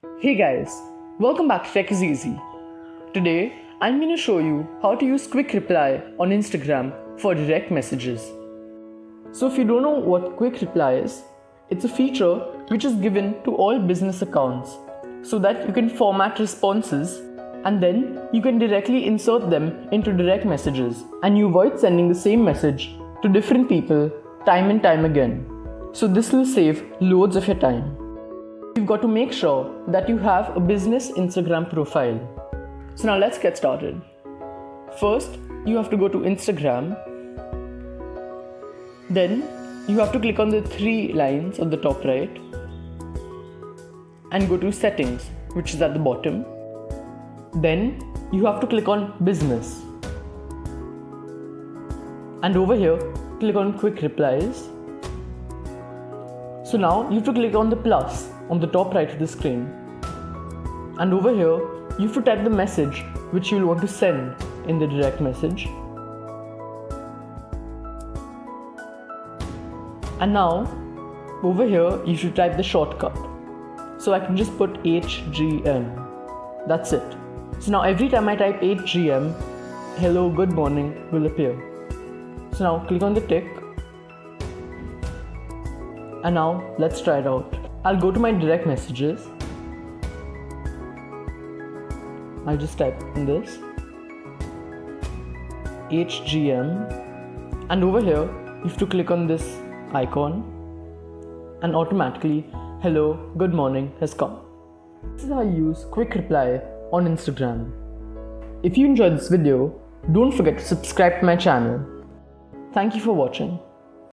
Hey guys, welcome back to Tech is Easy. Today, I'm going to show you how to use Quick Reply on Instagram for direct messages. So if you don't know what Quick Reply is, it's a feature which is given to all business accounts so that you can format responses and then you can directly insert them into direct messages and you avoid sending the same message to different people time and time again. So this will save loads of your time. You've got to make sure that you have a business Instagram profile. So now let's get started. First, you have to go to Instagram. Then you have to click on the three lines on the top right and go to settings, which is at the bottom. Then you have to click on business. And over here, click on quick replies. So now you have to click on the plus on the top right of the screen. And over here, you have to type the message which you will want to send in the direct message. And now, over here, you should type the shortcut. So I can just put HGM. That's it. So now every time I type HGM, hello, good morning will appear. So now click on the tick. And now let's try it out. I'll go to my direct messages. I just type in this HGM, and over here you have to click on this icon and automatically hello, good morning has come. This is how you use quick reply on Instagram. If you enjoyed this video, don't forget to subscribe to my channel. Thank you for watching.